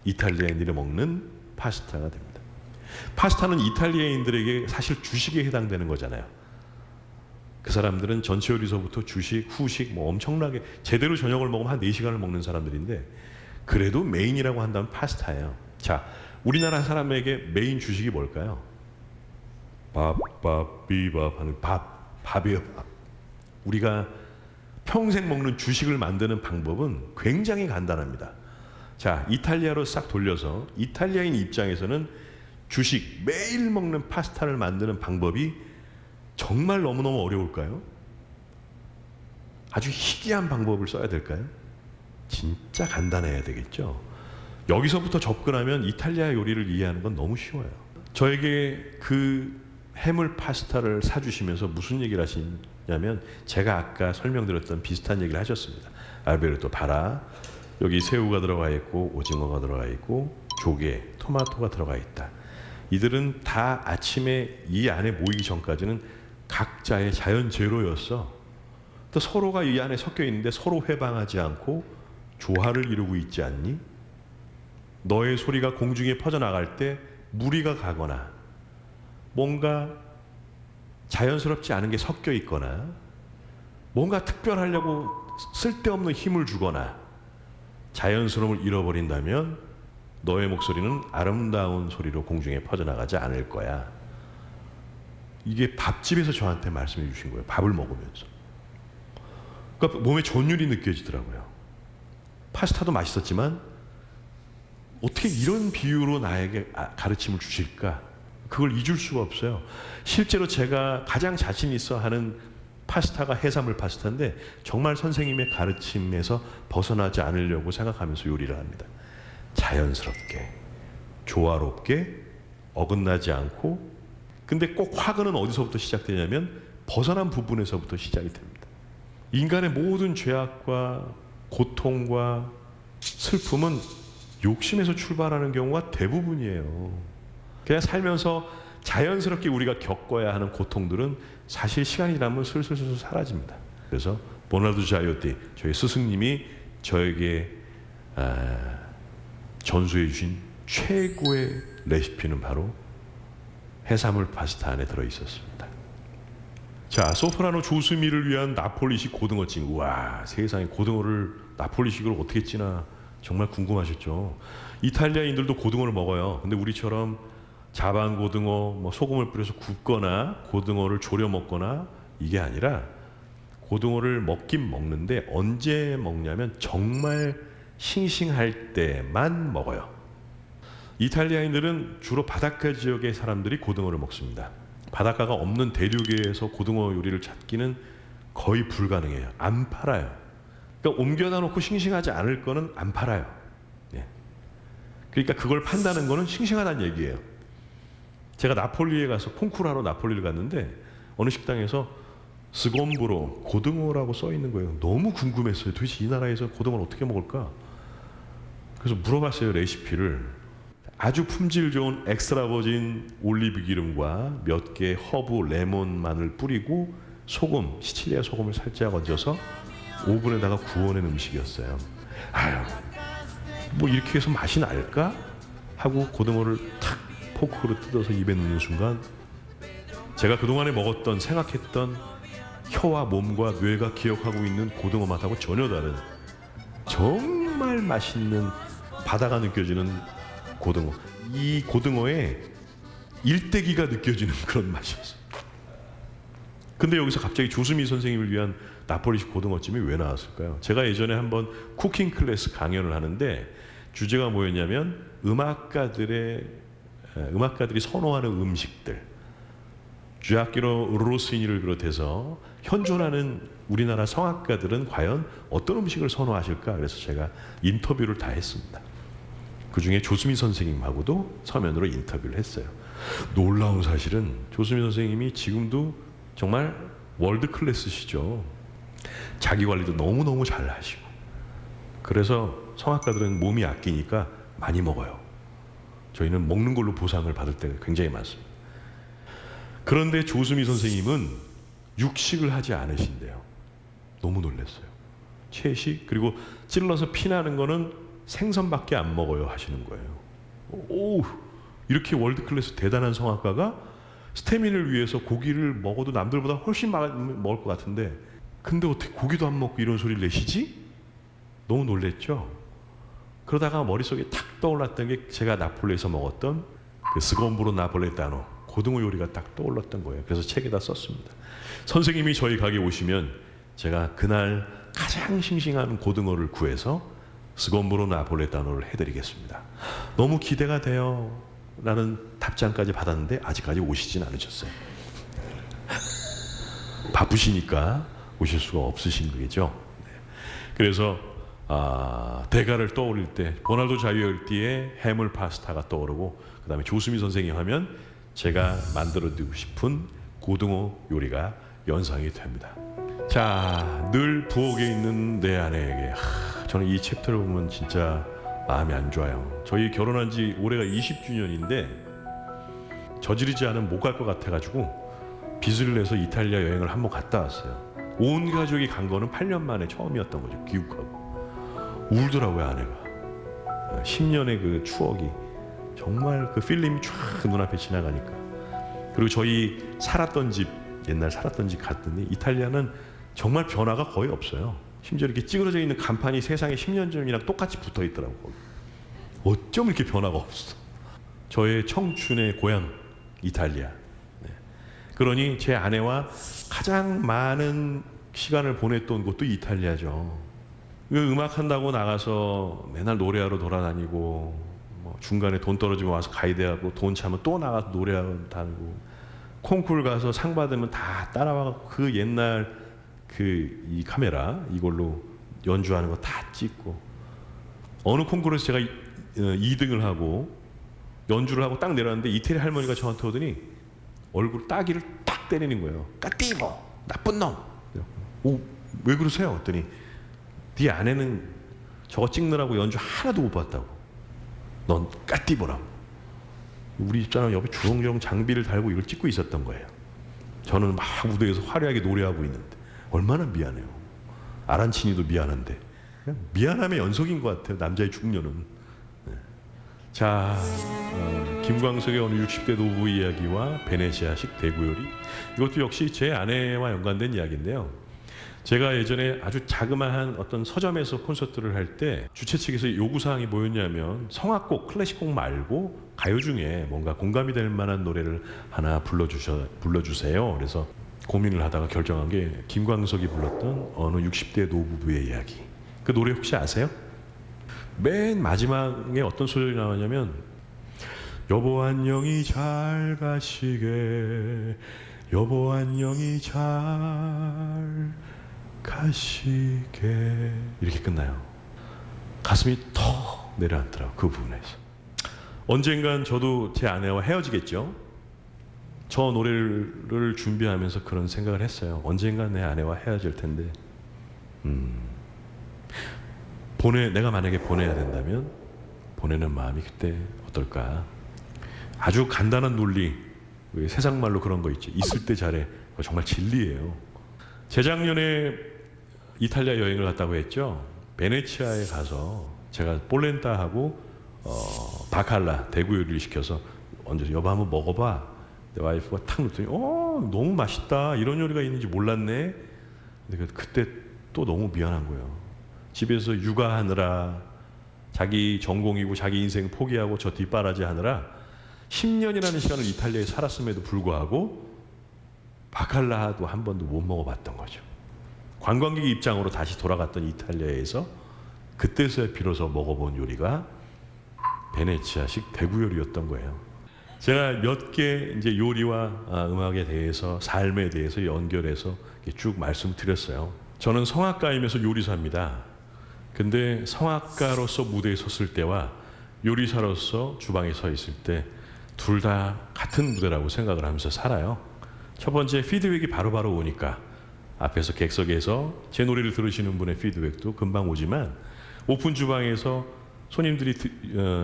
S2: 이탈리아인들이 먹는 파스타가 됩니다. 파스타는 이탈리아인들에게 사실 주식에 해당되는 거잖아요. 그 사람들은 전체 요리서부터 주식, 후식 뭐 엄청나게 제대로 저녁을 먹으면 한 4시간을 먹는 사람들인데, 그래도 메인이라고 한다면 파스타예요. 자, 우리나라 사람에게 메인 주식이 뭘까요? 비밥 하는 밥이에요. 밥. 우리가 평생 먹는 주식을 만드는 방법은 굉장히 간단합니다. 자, 이탈리아로 싹 돌려서 이탈리아인 입장에서는 주식, 매일 먹는 파스타를 만드는 방법이 정말 너무너무 어려울까요? 아주 희귀한 방법을 써야 될까요? 진짜 간단해야 되겠죠. 여기서부터 접근하면 이탈리아 요리를 이해하는 건 너무 쉬워요. 저에게 그 해물 파스타를 사주시면서 무슨 얘기를 하시냐면, 제가 아까 설명드렸던 비슷한 얘기를 하셨습니다. 알베르토 봐라, 여기 새우가 들어가 있고 오징어가 들어가 있고 조개, 토마토가 들어가 있다. 이들은 다 아침에 이 안에 모이기 전까지는 각자의 자연 재료였어. 또 서로가 이 안에 섞여 있는데 서로 회방하지 않고 조화를 이루고 있지 않니? 너의 소리가 공중에 퍼져나갈 때 무리가 가거나 뭔가 자연스럽지 않은 게 섞여 있거나 뭔가 특별하려고 쓸데없는 힘을 주거나 자연스러움을 잃어버린다면 너의 목소리는 아름다운 소리로 공중에 퍼져나가지 않을 거야. 이게 밥집에서 저한테 말씀해 주신 거예요. 밥을 먹으면서. 그러니까 몸에 전율이 느껴지더라고요. 파스타도 맛있었지만 어떻게 이런 비유로 나에게 가르침을 주실까? 그걸 잊을 수가 없어요. 실제로 제가 가장 자신 있어 하는 파스타가 해산물 파스타인데, 정말 선생님의 가르침에서 벗어나지 않으려고 생각하면서 요리를 합니다. 자연스럽게 조화롭게 어긋나지 않고, 근데 꼭 화근은 어디서부터 시작되냐면 벗어난 부분에서부터 시작이 됩니다. 인간의 모든 죄악과 고통과 슬픔은 욕심에서 출발하는 경우가 대부분이에요. 그냥 살면서 자연스럽게 우리가 겪어야 하는 고통들은 사실 시간이 지나면 슬슬 사라집니다. 그래서 버나르도 자이오티, 저희 스승님이 저에게 전수해 주신 최고의 레시피는 바로 해산물 파스타 안에 들어있었습니다. 자, 소프라노 조수미를 위한 나폴리식 고등어찜. 와, 세상에 고등어를 나폴리식으로 어떻게 찌나 정말 궁금하셨죠? 이탈리아인들도 고등어를 먹어요. 근데 우리처럼 자반 고등어, 뭐 소금을 뿌려서 굽거나 고등어를 졸여 먹거나 이게 아니라 고등어를 먹긴 먹는데 언제 먹냐면 정말 싱싱할 때만 먹어요. 이탈리아인들은 주로 바닷가 지역의 사람들이 고등어를 먹습니다. 바닷가가 없는 대륙에서 고등어 요리를 찾기는 거의 불가능해요. 안 팔아요. 그러니까 옮겨다 놓고 싱싱하지 않을 거는 안 팔아요. 예. 그러니까 그걸 판다는 거는 싱싱하다는 얘기예요. 제가 나폴리에 가서 콩쿠르하러 나폴리를 갔는데 어느 식당에서 스곰브로 고등어라고 써 있는 거예요. 너무 궁금했어요. 도대체 이 나라에서 고등어를 어떻게 먹을까? 그래서 물어봤어요, 레시피를. 아주 품질 좋은 엑스트라 버진 올리브 기름과 몇 개 허브, 레몬, 마늘 뿌리고 소금, 시칠리아 소금을 살짝 얹어서 오븐에다가 구워낸 음식이었어요. 아유, 뭐 이렇게 해서 맛이 날까? 하고 고등어를 탁 포크로 뜯어서 입에 넣는 순간 제가 그동안에 먹었던, 생각했던 혀와 몸과 뇌가 기억하고 있는 고등어 맛하고 전혀 다른 정말 맛있는 바다가 느껴지는 고등어. 이 고등어의 일대기가 느껴지는 그런 맛이었어요. 근데 여기서 갑자기 조수미 선생님을 위한 나폴리식 고등어찜이 왜 나왔을까요? 제가 예전에 한번 쿠킹 클래스 강연을 하는데 주제가 뭐였냐면 음악가들이 선호하는 음식들. 주아키노 로시니를 비롯해서 현존하는 우리나라 성악가들은 과연 어떤 음식을 선호하실까? 그래서 제가 인터뷰를 다 했습니다. 그중에 조수미 선생님하고도 서면으로 인터뷰를 했어요. 놀라운 사실은 조수미 선생님이 지금도 정말 월드 클래스시죠. 자기 관리도 너무너무 잘 하시고. 그래서 성악가들은 몸이 아끼니까 많이 먹어요. 저희는 먹는 걸로 보상을 받을 때가 굉장히 많습니다. 그런데 조수미 선생님은 육식을 하지 않으신대요. 너무 놀랐어요. 채식, 그리고 찔러서 피나는 거는 생선밖에 안 먹어요 하시는 거예요. 오, 이렇게 월드클래스 대단한 성악가가 스태민을 위해서 고기를 먹어도 남들보다 훨씬 먹을 것 같은데 근데 어떻게 고기도 안 먹고 이런 소리를 내시지? 너무 놀랬죠? 그러다가 머릿속에 탁 떠올랐던 게 제가 나폴리에서 먹었던 그 스곰브로 나폴레타노 고등어 요리가 딱 떠올랐던 거예요. 그래서 책에다 썼습니다. 선생님이 저희 가게 오시면 제가 그날 가장 싱싱한 고등어를 구해서 스곰브로 나폴레타노를 해드리겠습니다. 너무 기대가 돼요 라는 답장까지 받았는데 아직까지 오시진 않으셨어요. 바쁘시니까 오실 수가 없으신 거겠죠. 네. 그래서 대가를 떠올릴 때 버나르도 자이오티의 해물 파스타가 떠오르고 그 다음에 조수미 선생님 하면 제가 만들어드리고 싶은 고등어 요리가 연상이 됩니다. 자, 늘 부엌에 있는 내 아내에게 저는 이 챕터를 보면 진짜 마음이 안 좋아요. 저희 결혼한 지 올해가 20주년인데 저지르지 않으면 못 갈 것 같아가지고 빚을 내서 이탈리아 여행을 한번 갔다 왔어요. 온 가족이 간 거는 8년 만에 처음이었던 거죠. 귀국하고 울더라고요 아내가. 10년의 그 추억이 정말 그 필름이 쫙 눈앞에 지나가니까. 그리고 저희 살았던 집, 옛날 살았던 집 갔더니 이탈리아는 정말 변화가 거의 없어요. 심지어 이렇게 찌그러져 있는 간판이 세상에 10년 전이랑 똑같이 붙어 있더라고요. 어쩜 이렇게 변화가 없어. 저의 청춘의 고향 이탈리아. 네. 그러니 제 아내와 가장 많은 시간을 보냈던 곳도 이탈리아죠. 음악 한다고 나가서 맨날 노래하러 돌아다니고 뭐 중간에 돈 떨어지면 와서 가이드하고 돈 차면 또 나가서 노래하러 다니고 콩쿠르 가서 상 받으면 다 따라와서 그 옛날 이 카메라 이걸로 연주하는 거 다 찍고 어느 콩쿠르에서 제가 2등을 하고 연주를 하고 딱 내려왔는데 이태리 할머니가 저한테 오더니 얼굴 따귀를 딱 때리는 거예요. 까띠보 나쁜 놈. 오, 왜 그러세요? 했더니 네 아내는 저거 찍느라고 연주 하나도 못 봤다고. 넌 까띠보라고. 우리 집사람 옆에 주렁주렁 장비를 달고 이걸 찍고 있었던 거예요. 저는 막 무대에서 화려하게 노래하고 있는데 얼마나 미안해요. 아란치니도 미안한데 그냥 미안함의 연속인 것 같아요. 남자의 중년은. 네. 자, 김광석의 어느 60대 노부 이야기와 베네치아식 대구 요리, 이것도 역시 제 아내와 연관된 이야기인데요. 제가 예전에 아주 자그마한 어떤 서점에서 콘서트를 할 때 주최 측에서 요구사항이 뭐였냐면 성악곡, 클래식곡 말고 가요 중에 뭔가 공감이 될 만한 노래를 하나 불러주세요. 그래서 고민을 하다가 결정한 게 김광석이 불렀던 어느 60대 노부부의 이야기. 그 노래 혹시 아세요? 맨 마지막에 어떤 소절이 나오냐면 여보 안녕히 잘 가시게 여보 안녕히 잘 가시게 이렇게 끝나요. 가슴이 턱 내려앉더라고요. 그 부분에서. 언젠간 저도 제 아내와 헤어지겠죠. 저 노래를 준비하면서 그런 생각을 했어요. 언젠간 내 아내와 헤어질 텐데 내가 만약에 보내야 된다면 보내는 마음이 그때 어떨까. 아주 간단한 논리, 세상 말로 그런 거 있지. 있을 때 잘해. 그거 정말 진리예요. 재작년에 이탈리아 여행을 갔다고 했죠. 베네치아에 가서 제가 폴렌타하고 바칼라 대구 요리를 시켜서 언제 여보 한번 먹어봐. 내 와이프가 탁 놓더니 너무 맛있다. 이런 요리가 있는지 몰랐네. 근데 그때 또 너무 미안한 거예요. 집에서 육아하느라 자기 전공이고 자기 인생 포기하고 저 뒷바라지 하느라 10년이라는 시간을 이탈리아에 살았음에도 불구하고 바칼라도 한 번도 못 먹어봤던 거죠. 관광객 입장으로 다시 돌아갔던 이탈리아에서 그때서야 비로소 먹어본 요리가 베네치아식 대구 요리였던 거예요. 제가 몇 개 이제 요리와 음악에 대해서 삶에 대해서 연결해서 쭉 말씀드렸어요. 저는 성악가이면서 요리사입니다. 근데 성악가로서 무대에 섰을 때와 요리사로서 주방에 서 있을 때 둘 다 같은 무대라고 생각을 하면서 살아요. 첫 번째 피드백이 바로바로 오니까 앞에서 객석에서 제 노래를 들으시는 분의 피드백도 금방 오지만 오픈 주방에서 손님들이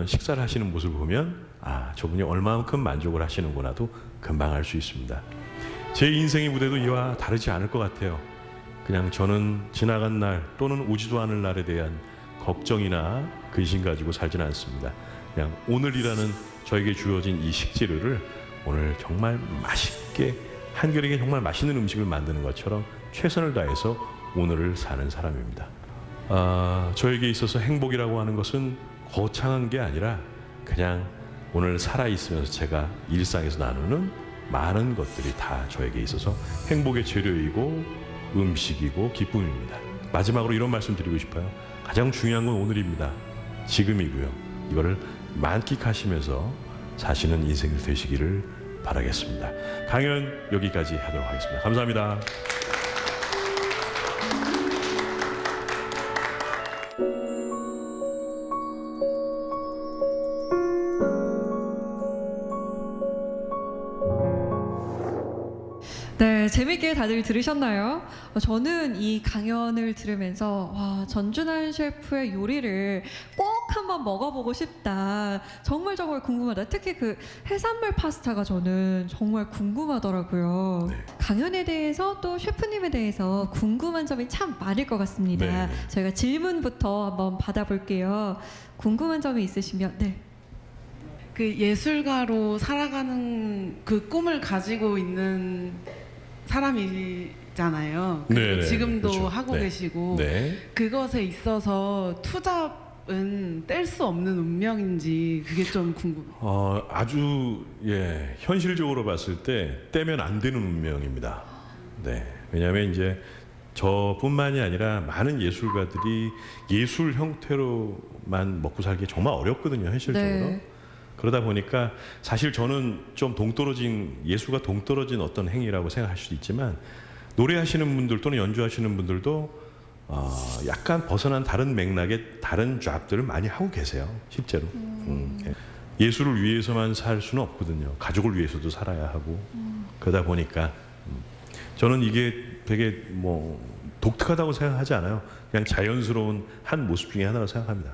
S2: 식사를 하시는 모습을 보면 저분이 얼마만큼 만족을 하시는구나도 금방 알 수 있습니다. 제 인생의 무대도 이와 다르지 않을 것 같아요. 그냥 저는 지나간 날 또는 오지도 않을 날에 대한 걱정이나 근심 가지고 살지는 않습니다. 그냥 오늘이라는 저에게 주어진 이 식재료를 오늘 정말 맛있게 한결에게 정말 맛있는 음식을 만드는 것처럼 최선을 다해서 오늘을 사는 사람입니다. 저에게 있어서 행복이라고 하는 것은 거창한 게 아니라 그냥 오늘 살아있으면서 제가 일상에서 나누는 많은 것들이 다 저에게 있어서 행복의 재료이고 음식이고 기쁨입니다. 마지막으로 이런 말씀 드리고 싶어요. 가장 중요한 건 오늘입니다. 지금이고요. 이거를 만끽하시면서 사시는 인생이 되시기를 바라겠습니다. 강연 여기까지 하도록 하겠습니다. 감사합니다.
S1: 네, 재밌게 다들 들으셨나요? 저는 이 강연을 들으면서 와, 전준환 셰프의 요리를 꼭 한번 먹어보고 싶다. 정말 궁금하다. 특히 그 해산물 파스타가 저는 정말 궁금하더라고요.
S2: 네.
S1: 강연에 대해서 또 셰프님에 대해서 궁금한 점이 참 많을 것 같습니다.
S2: 네.
S1: 저희가 질문부터 한번 받아볼게요. 궁금한 점이 있으시면 네.
S3: 그 예술가로 살아가는 그 꿈을 가지고 있는 사람이잖아요.
S2: 네네,
S3: 지금도
S2: 그렇죠.
S3: 하고
S2: 네.
S3: 계시고
S2: 네.
S3: 그것에 있어서 투잡은 뗄 수 없는 운명인지 그게 좀 궁금해요.
S2: 아주 현실적으로 봤을 때 떼면 안 되는 운명입니다. 네. 왜냐하면 이제 저뿐만이 아니라 많은 예술가들이 예술 형태로만 먹고 살기 정말 어렵거든요, 현실적으로.
S1: 네.
S2: 그러다 보니까 사실 저는 좀 예술과 동떨어진 어떤 행위라고 생각할 수도 있지만 노래하시는 분들 또는 연주하시는 분들도 약간 벗어난 다른 맥락의 다른 잡들을 많이 하고 계세요, 실제로. 예수를 위해서만 살 수는 없거든요. 가족을 위해서도 살아야 하고 그러다 보니까 저는 이게 되게 뭐 독특하다고 생각하지 않아요. 그냥 자연스러운 한 모습 중에 하나라고 생각합니다.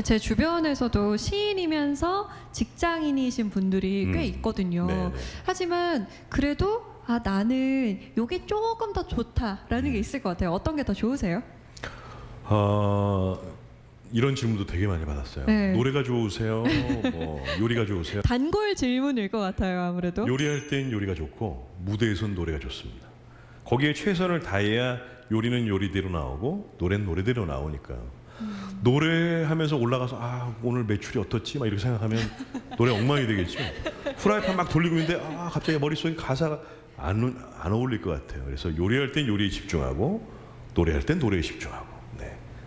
S1: 제 주변에서도 시인이면서 직장인이신 분들이 꽤 있거든요.
S2: 네네.
S1: 하지만 그래도 나는 이게 조금 더 좋다라는 게 있을 것 같아요. 어떤 게 더 좋으세요?
S2: 이런 질문도 되게 많이 받았어요.
S1: 네.
S2: 노래가 좋으세요? 뭐 요리가 좋으세요?
S1: 단골 질문일 것 같아요. 아무래도.
S2: 요리할 땐 요리가 좋고 무대에선 노래가 좋습니다. 거기에 최선을 다해야 요리는 요리대로 나오고 노래는 노래대로 나오니까요. 노래하면서 올라가서 오늘 매출이 어떻지? 막 이렇게 생각하면 노래 엉망이 되겠죠. 후라이팬 막 돌리고 있는데 갑자기 머릿속에 가사가 안 어울릴 것 같아요. 그래서 요리할 땐 요리에 집중하고 노래할 땐 노래에 집중하고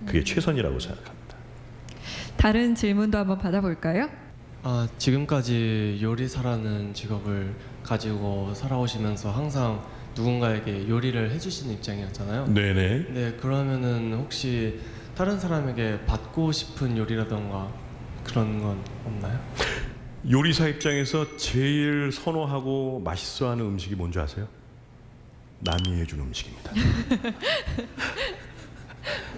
S2: 그게 최선이라고 생각합니다.
S1: 다른 질문도 한번 받아볼까요?
S4: 지금까지 요리사라는 직업을 가지고 살아오시면서 항상 누군가에게 요리를 해주시는 입장이었잖아요.
S2: 네네.
S4: 네, 그러면은 혹시 다른 사람에게 받고 싶은 요리라던가 그런 건 없나요?
S2: 요리사 입장에서 제일 선호하고 맛있어하는 음식이 뭔지 아세요? 남이 해준 음식입니다.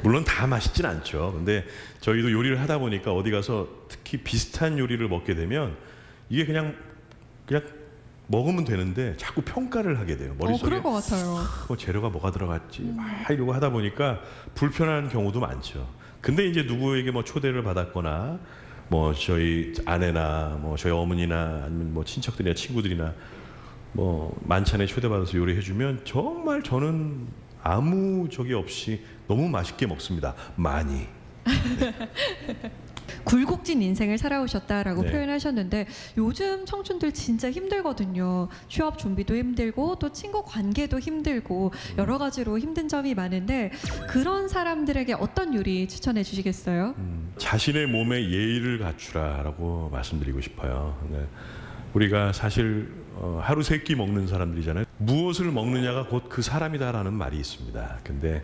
S2: 물론 다 맛있진 않죠. 근데 저희도 요리를 하다 보니까 어디 가서 특히 비슷한 요리를 먹게 되면 이게 그냥 먹으면 되는데 자꾸 평가를 하게 돼요. 머릿속에
S1: 그럴 것 같아요.
S2: 재료가 뭐가 들어갔지 막 이러고 하다 보니까 불편한 경우도 많죠. 근데 이제 누구에게 뭐 초대를 받았거나 뭐 저희 아내나 뭐 저희 어머니나 아니면 뭐 친척들이나 친구들이나 뭐 만찬에 초대받아서 요리해주면 정말 저는 아무 적이 없이 너무 맛있게 먹습니다. 많이.
S1: 굴곡진 인생을 살아오셨다라고
S2: 네.
S1: 표현하셨는데 요즘 청춘들 진짜 힘들거든요. 취업 준비도 힘들고 또 친구 관계도 힘들고 여러 가지로 힘든 점이 많은데 그런 사람들에게 어떤 요리 추천해 주시겠어요?
S2: 자신의 몸에 예의를 갖추라라고 말씀드리고 싶어요. 네. 우리가 사실 하루 세 끼 먹는 사람들이잖아요. 무엇을 먹느냐가 곧 그 사람이다라는 말이 있습니다. 근데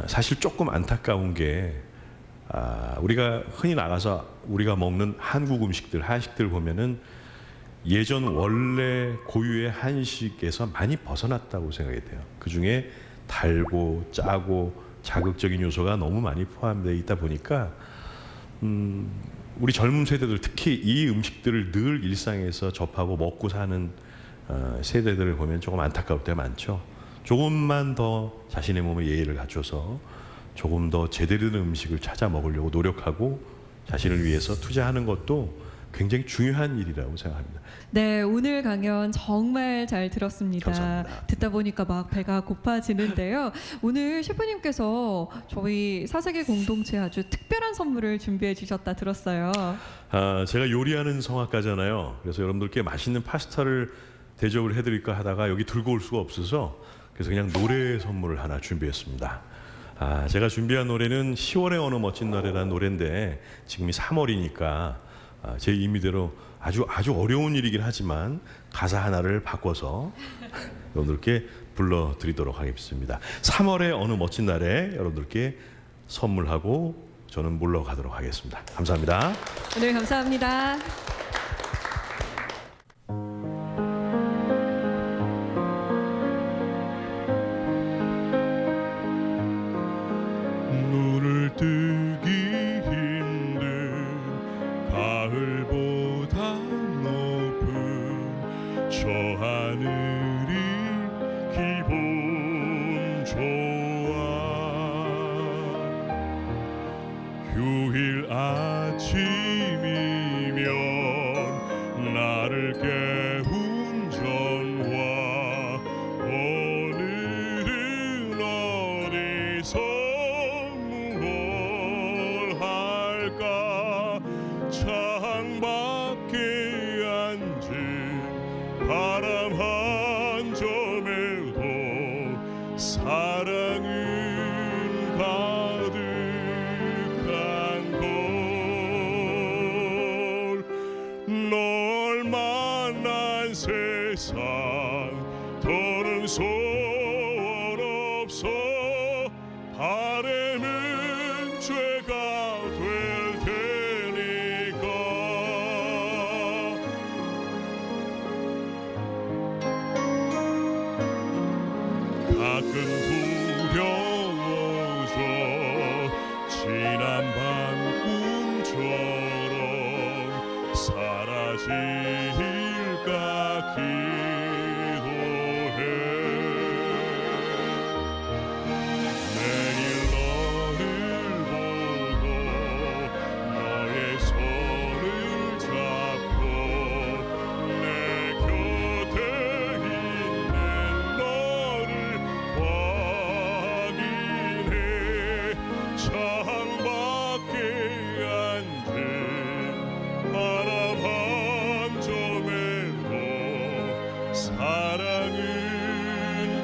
S2: 사실 조금 안타까운 게 우리가 흔히 나가서 우리가 먹는 한국 음식들, 한식들 보면은 예전 원래 고유의 한식에서 많이 벗어났다고 생각이 돼요. 그 중에 달고 짜고 자극적인 요소가 너무 많이 포함되어 있다 보니까 우리 젊은 세대들 특히 이 음식들을 늘 일상에서 접하고 먹고 사는 세대들을 보면 조금 안타까울 때가 많죠. 조금만 더 자신의 몸에 예의를 갖춰서 조금 더 제대로 된 음식을 찾아 먹으려고 노력하고 자신을 위해서 투자하는 것도 굉장히 중요한 일이라고 생각합니다.
S1: 네, 오늘 강연 정말 잘 들었습니다.
S2: 감사합니다.
S1: 듣다 보니까 막 배가 고파지는데요. 오늘 셰프님께서 저희 사세계 공동체 아주 특별한 선물을 준비해 주셨다 들었어요.
S2: 제가 요리하는 성악가잖아요. 그래서 여러분들께 맛있는 파스타를 대접을 해드릴까 하다가 여기 들고 올 수가 없어서 그래서 그냥 노래 선물을 하나 준비했습니다. 제가 준비한 노래는 10월의 어느 멋진 날이라는 노래인데 지금이 3월이니까 제 임의대로 아주 어려운 일이긴 하지만 가사 하나를 바꿔서 여러분들께 불러드리도록 하겠습니다. 3월의 어느 멋진 날에 여러분들께 선물하고 저는 물러가도록 하겠습니다. 감사합니다.
S1: 오늘 감사합니다.
S2: 눈을 뜨기 힘든 가을보다 높은 저 하늘이 기분 좋아. 휴일 아침이면 나를 깨운 전화 오늘은 어디서 뭘 할까. 창밖에 앉은 바람 한 점에도 사랑은 가득한 걸. 널 만난 세상 더는 소원 없어. 바램은 죄가 될 테니까 사라질까 기도해. 내일 너를 보고 너의 손을 잡고 내 곁에 있는 너를 확인해. 창밖에 앉은 바람 한 점에도 사랑은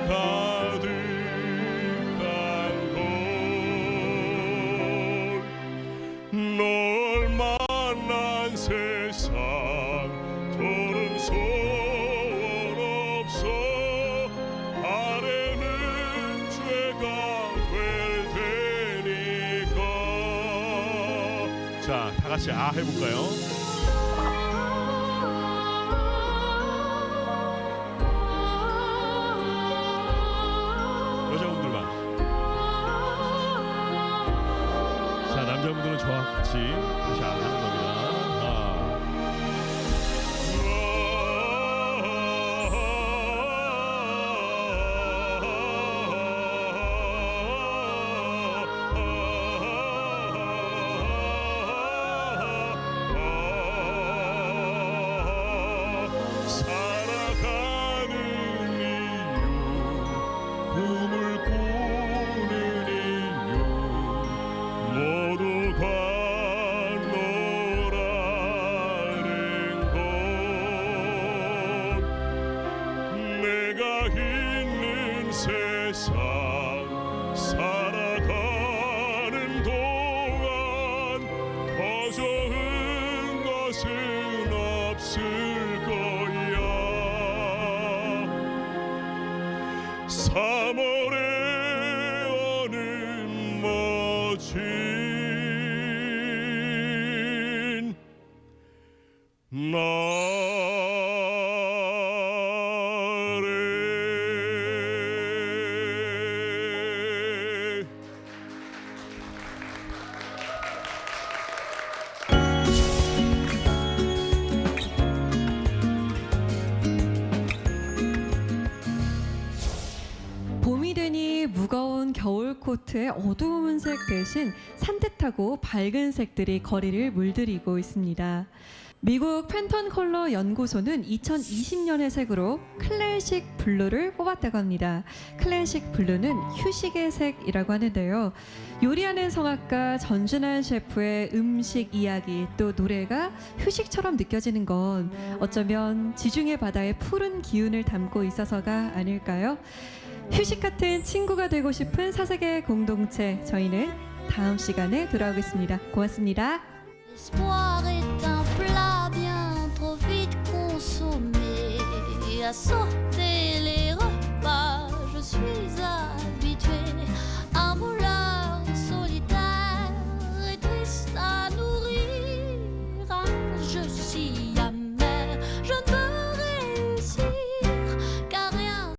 S2: 가득한 걸. 널 만난 세상 더는 소원 없어. 아래는 죄가 될 테니까. 자, 다 같이 아 해볼까요? 여자분들만. 자, 남자분들은 저와 같이 다시 아 하는 겁니다. 살아가는 이유, 꿈을 꾸는 이유 모두가 너라는 것. 내가 있는 세상 살아가는 동안 더 좋은 것은 없을 거야. 3월에 오는 멋진 날에.
S1: 봄이 되니 무거운 겨울 코트의 어두운 색 대신 산뜻하고 밝은 색들이 거리를 물들이고 있습니다. 미국 팬톤 컬러 연구소는 2020년의 색으로 클래식 블루를 뽑았다고 합니다. 클래식 블루는 휴식의 색이라고 하는데요. 요리하는 성악가 전준환 셰프의 음식 이야기 또 노래가 휴식처럼 느껴지는 건 어쩌면 지중해 바다의 푸른 기운을 담고 있어서가 아닐까요? 휴식 같은 친구가 되고 싶은 사색의 공동체, 저희는 다음 시간에 돌아오겠습니다. 고맙습니다.
S5: L'espoir est un plat bien trop vite consommé. À sauter les repas, je suis à